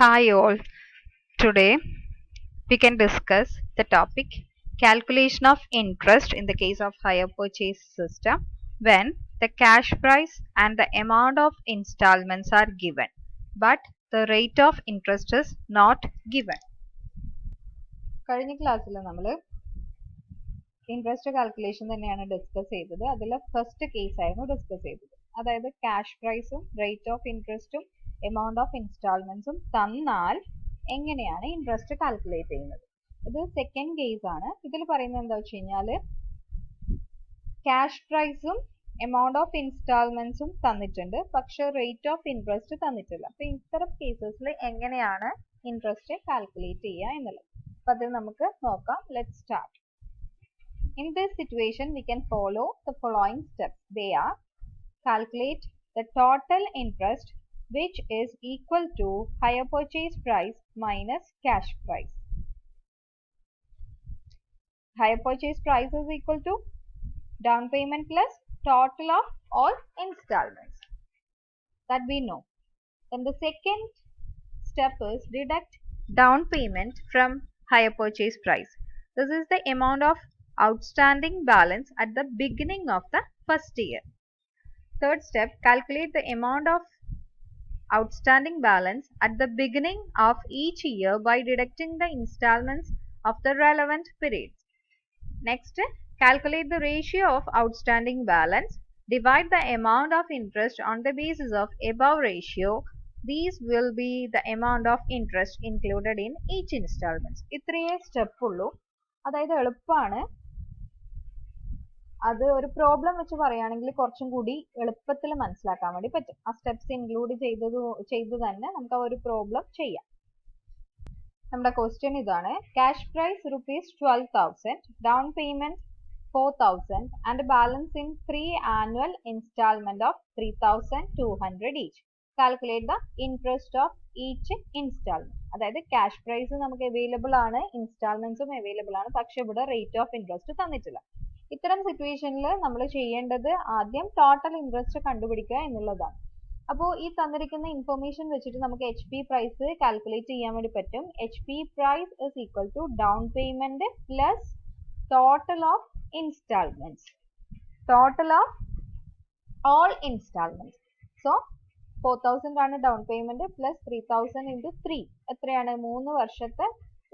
Hi all. Today we can discuss the topic calculation of interest in the case of hire purchase system when the cash price and the amount of installments are given but the rate of interest is not given. കഴിഞ്ഞ ക്ലാസ്സിൽ നമ്മൾ interest calculation തന്നെയാണ് discuss ചെയ്തത്. അതിൽ first case ആയിരുന്നു discuss ചെയ്തത്. അതായത് cash പ്രൈസും റേറ്റ് ഓഫ് ഇൻട്രസ്റ്റും എമൗണ്ട് ഓഫ് ഇൻസ്റ്റാൾമെന്റ്സും തന്നാൽ എങ്ങനെയാണ് ഇൻട്രസ്റ്റ് കാൽക്കുലേറ്റ് ചെയ്യുന്നത്. ഇത് സെക്കൻഡ് കേസ് ആണ്. ഇതിൽ പറയുന്നത് എന്താ വെച്ച് കഴിഞ്ഞാൽ ക്യാഷ് പ്രൈസും എമൗണ്ട് ഓഫ് ഇൻസ്റ്റാൾമെന്റ്സും തന്നിട്ടുണ്ട്, പക്ഷെ റേറ്റ് ഓഫ് ഇൻട്രസ്റ്റ് തന്നിട്ടില്ല. അപ്പൊ ഇത്തരം കേസസിൽ എങ്ങനെയാണ് ഇൻട്രസ്റ്റ് കാൽക്കുലേറ്റ് ചെയ്യുക എന്നുള്ളത്. അപ്പൊ അത് നമുക്ക് നോക്കാം. Let's start. In this situation, we can follow the following steps. They are: calculate the total interest, which is equal to hire purchase price minus cash price. Hire purchase price is equal to down payment plus total of all installments. That we know. Then the second step is deduct down payment from hire purchase price. This is the amount of outstanding balance at the beginning of the first year. Third step, calculate the amount of outstanding balance at the beginning of each year by deducting the installments of the relevant periods. Next, calculate the ratio of outstanding balance. Divide the amount of interest on the basis of above ratio. These will be the amount of interest included in each installment. ഇത്രയേ step ഉള്ളൂ. അതായത് എളുപ്പമാണ്. അത് ഒരു problem വെച്ച് പറയുകയാണെങ്കിൽ കുറച്ചും കൂടി എളുപ്പത്തിൽ മനസ്സിലാക്കാൻ വേണ്ടി പറ്റും. ആ സ്റ്റെപ്സ് ഇൻക്ലൂഡ് ചെയ്ത് തന്നെ നമുക്ക് ആ ഒരു പ്രോബ്ലം ചെയ്യാം. നമ്മുടെ ക്വസ്റ്റ്യൻ ഇതാണ്: cash price ₹12,000, down payment 4,000 and balance in 3 annual instalment of 3,200 each. Calculate the interest of each instalment. അതായത് ക്യാഷ് പ്രൈസ് നമുക്ക് അവൈലബിൾ ആണ്, ഇൻസ്റ്റാൾമെന്റ്സും അവൈലബിൾ ആണ്, പക്ഷെ ഇവിടെ റേറ്റ് ഓഫ് ഇൻട്രസ്റ്റ് തന്നിട്ടില്ല. ഇത്തരം സിറ്റുവേഷനിൽ നമ്മൾ ചെയ്യേണ്ടത് ആദ്യം ടോട്ടൽ ഇൻട്രസ്റ്റ് കണ്ടുപിടിക്കുക എന്നുള്ളതാണ്. അപ്പോൾ ഈ തന്നിരിക്കുന്ന ഇൻഫർമേഷൻ വെച്ചിട്ട് നമുക്ക് എച്ച് പി പ്രൈസ് കാൽക്കുലേറ്റ് ചെയ്യാൻ വേണ്ടി പറ്റും. H P price is equal to down payment plus total of instalments, total of all instalments. So 4,000 ആണ് ഡൗൺ പേയ്മെന്റ് പ്ലസ് 3,000 ഇൻറ്റു 3 എത്രയാണ്? 3 വർഷത്തെ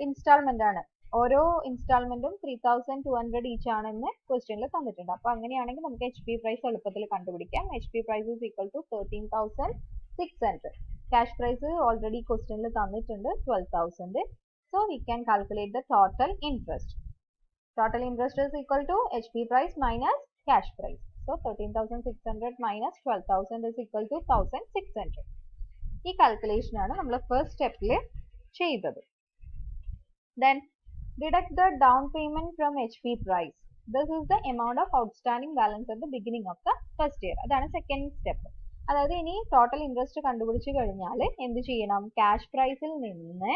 ഇൻസ്റ്റാൾമെന്റ് ആണ്. ഓരോ ഇൻസ്റ്റാൾമെന്റും 3,200 ഈച്ച് ആണെന്ന് ക്വസ്റ്റ്യനിൽ തന്നിട്ടുണ്ട്. അപ്പൊ അങ്ങനെയാണെങ്കിൽ നമുക്ക് എച്ച് പി പ്രൈസ് എളുപ്പത്തിൽ കണ്ടുപിടിക്കാം. H P price is equal to 13,600. Cash price already ക്വസ്റ്റ്യനിൽ തന്നിട്ടുണ്ട് 12,000. So we can calculate the total interest. Total interest is equal to H P price minus cash price. So 13,600 minus 12,000 is equal to 1,600. ഈ calculation ആണ് നമ്മൾ first സ്റ്റെപ്പിൽ ചെയ്തത്. Then deduct the down payment from HP price. This is the amount of outstanding balance at the beginning of the first year. അതാണ് second step. അതായത് ഇനി total interest കണ്ടുപിടിച്ച് കഴിഞ്ഞാൽ എന്ത് ചെയ്യണം? ക്യാഷ് പ്രൈസിൽ നിന്ന്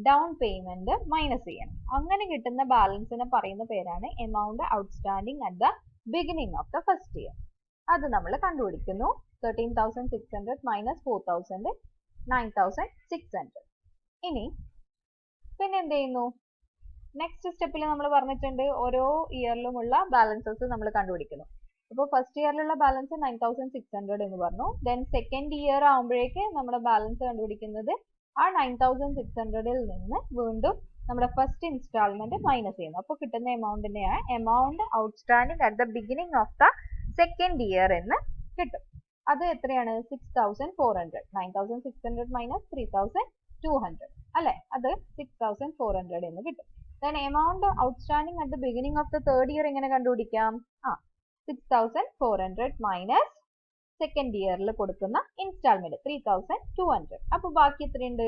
ഡൗൺ പേയ്മെന്റ് മൈനസ് ചെയ്യണം. അങ്ങനെ കിട്ടുന്ന ബാലൻസിനെ പറയുന്ന പേരാണ് amount outstanding at the beginning of the first year. അത് നമ്മൾ കണ്ടുപിടിക്കുന്നു. 13,600 മൈനസ് 4,000, 9,600. ഇനി പിന്നെ എന്ത് ചെയ്യുന്നു? നെക്സ്റ്റ് സ്റ്റെപ്പിൽ നമ്മൾ പറഞ്ഞിട്ടുണ്ട് ഓരോ ഇയറിലുമുള്ള ബാലൻസസ് നമ്മൾ കണ്ടുപിടിക്കുന്നു. അപ്പോൾ ഫസ്റ്റ് ഇയറിലുള്ള ബാലൻസ് 9,600 എന്ന് പറഞ്ഞു. ദെൻ സെക്കൻഡ് ഇയർ ആകുമ്പോഴേക്ക് നമ്മുടെ ബാലൻസ് കണ്ടുപിടിക്കുന്നത് ആ 9,600ൽ നിന്ന് വീണ്ടും നമ്മുടെ ഫസ്റ്റ് ഇൻസ്റ്റാൾമെന്റ് മൈനസ് ചെയ്യുന്നു. അപ്പോൾ കിട്ടുന്ന എമൗണ്ടിനെയാണ് amount outstanding at the beginning of the second year എന്ന് കിട്ടും. അത് എത്രയാണ്? 6,400. 9,600 മൈനസ് 3,200 അല്ലെ? അത് 6,400 എന്ന് കിട്ടും. Then amount outstanding at the beginning of the third year എങ്ങനെ കണ്ടുപിടിക്കാം? 6,400 മൈനസ് സെക്കൻഡ് ഇയറിൽ കൊടുക്കുന്ന ഇൻസ്റ്റാൾമെന്റ് 3,200. അപ്പൊ ബാക്കി എത്രയുണ്ട്?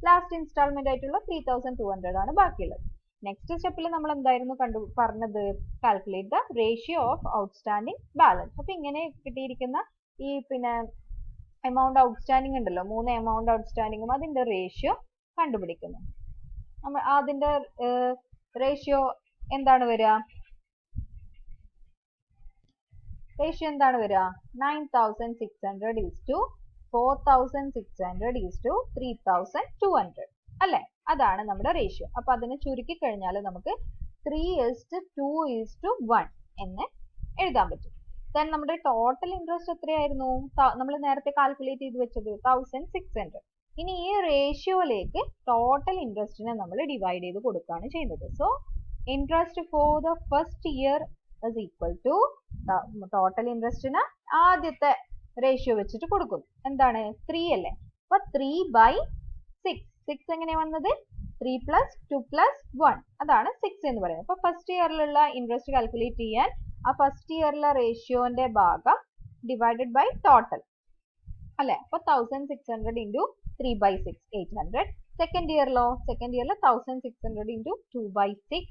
ലാസ്റ്റ് ഇൻസ്റ്റാൾമെന്റ് ആയിട്ടുള്ള 3,200 ആണ് ബാക്കിയുള്ളത്. നെക്സ്റ്റ് സ്റ്റെപ്പിൽ നമ്മൾ എന്തായിരുന്നു പറഞ്ഞത്? Calculate the ratio of outstanding balance. അപ്പൊ ഇങ്ങനെ കിട്ടിയിരിക്കുന്ന ഈ പിന്നെ എമൗണ്ട് ഔട്ട്സ്റ്റാൻഡിങ് ഉണ്ടല്ലോ, 3 എമൗണ്ട് ഔട്ട്സ്റ്റാൻഡിങ്ങും അതിന്റെ റേഷ്യോ കണ്ടുപിടിക്കുന്നു. അതിന്റെ റേഷ്യോ എന്താണ് വരിക? റേഷ്യോ എന്താണ് വരിക? 9,600 is to 4600 ഈസ് ടു 3200 അല്ലെ? അതാണ് നമ്മുടെ റേഷ്യോ. അപ്പൊ അതിനെ ചുരുക്കി കഴിഞ്ഞാൽ നമുക്ക് 3:2:1 എന്ന് എഴുതാൻ പറ്റും. ദെൻ നമ്മുടെ ടോട്ടൽ ഇൻട്രസ്റ്റ് എത്രയായിരുന്നു? നമ്മൾ നേരത്തെ കാൽക്കുലേറ്റ് ചെയ്ത് വെച്ചത് 1600. ഇനി ഈ റേഷ്യോയിലേക്ക് ടോട്ടൽ ഇൻട്രസ്റ്റിനെ നമ്മൾ ഡിവൈഡ് ചെയ്ത് കൊടുക്കുകയാണ് ചെയ്യുന്നത്. So interest for the first year is equal to total ഇൻട്രസ്റ്റിന് ആദ്യത്തെ റേഷ്യോ വെച്ചിട്ട് കൊടുക്കുന്നു. എന്താണ്? 3 അല്ലേ? അപ്പൊ 3/6. 6 എങ്ങനെയാ വന്നത്? 3 + 2 + 1 അതാണ് 6 എന്ന് പറയുന്നത്. അപ്പൊ ഫസ്റ്റ് ഇയറിലുള്ള ഇൻട്രസ്റ്റ് കാൽക്കുലേറ്റ് ചെയ്യാൻ ആ ഫസ്റ്റ് ഇയറിലെ റേഷ്യോന്റെ ഭാഗം ഡിവൈഡഡ് ബൈ ടോട്ടൽ അല്ലെ? അപ്പൊ 1600 ഇൻറ്റു 3/6 800. സെക്കൻഡ് ഇയറിലോ? സെക്കൻഡ് ഇയറിൽ 1600 ഇൻറ്റു 2/6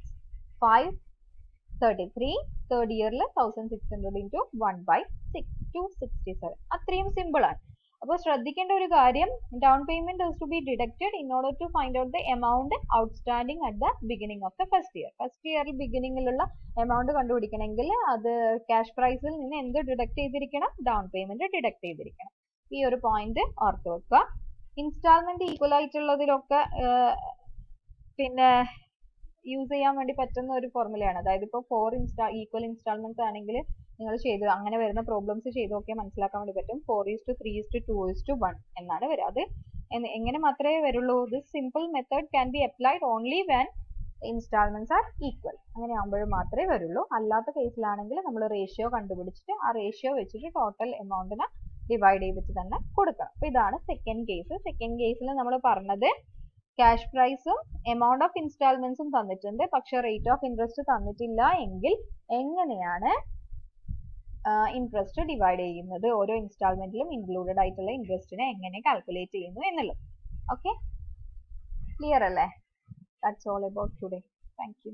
533. തേർഡ് ഇയറിൽ 1600 ഇൻറ്റു 1/6 267. അത്രയും സിമ്പിൾ ആണ്. അപ്പോൾ ശ്രദ്ധിക്കേണ്ട ഒരു കാര്യം, down payment is to be deducted in order to find out the amount outstanding at the beginning of the first year. First ഇയറിൽ ബിഗിനിങ്ങിലുള്ള എമൗണ്ട് കണ്ടുപിടിക്കണമെങ്കിൽ അത് ക്യാഷ് പ്രൈസിൽ നിന്ന് എന്ത് ഡിഡക്ട് ചെയ്തിരിക്കണം? ഡൗൺ പേയ്മെന്റ് ഡിഡക്ട് ചെയ്തിരിക്കണം. ഈ ഒരു പോയിന്റ് ഓർത്ത് വെക്കുക. ഇൻസ്റ്റാൾമെന്റ് ഈക്വൽ ആയിട്ടുള്ളതിലൊക്കെ പിന്നെ യൂസ് ചെയ്യാൻ വേണ്ടി പറ്റുന്ന ഒരു ഫോർമുലയാണ്. അതായത് ഇപ്പോൾ 4 ഈക്വൽ ഇൻസ്റ്റാൾമെന്റ്സ് ആണെങ്കിൽ നിങ്ങൾ ചെയ്ത് അങ്ങനെ വരുന്ന പ്രോബ്ലംസ് ചെയ്ത് നോക്കിയാൽ മനസ്സിലാക്കാൻ വേണ്ടി പറ്റും. 4:3:2:1 എന്നാണ് വരിക. അത് എങ്ങനെ മാത്രമേ വരുള്ളൂ? This simple method can be applied only when instalments are equal. അങ്ങനെ ആകുമ്പോൾ മാത്രമേ വരുള്ളൂ. അല്ലാത്ത കേസിലാണെങ്കിൽ നമ്മൾ റേഷ്യോ കണ്ടുപിടിച്ചിട്ട് ആ റേഷ്യോ വെച്ചിട്ട് ടോട്ടൽ എമൗണ്ടിനെ ഡിവൈഡ് ചെയ്തിട്ട് തന്നെ കൊടുക്കണം. അപ്പൊ ഇതാണ് സെക്കൻഡ് കേസ്. സെക്കൻഡ് കേസിൽ നമ്മൾ പറഞ്ഞത് ക്യാഷ് പ്രൈസും എമൗണ്ട് ഓഫ് ഇൻസ്റ്റാൾമെന്റ്സും തന്നിട്ടുണ്ട്, പക്ഷെ റേറ്റ് ഓഫ് ഇൻട്രസ്റ്റ് തന്നിട്ടില്ല എങ്കിൽ എങ്ങനെയാണ് ഇൻട്രസ്റ്റ് ഡിവൈഡ് ചെയ്യുന്നത്, ഓരോ ഇൻസ്റ്റാൾമെന്റിലും ഇൻക്ലൂഡഡ് ആയിട്ടുള്ള ഇൻട്രസ്റ്റിനെ എങ്ങനെ കാൽക്കുലേറ്റ് ചെയ്യുന്നു എന്നുള്ളത്. ഓക്കെ, ക്ലിയർ അല്ലേ? That's all about today. Thank you.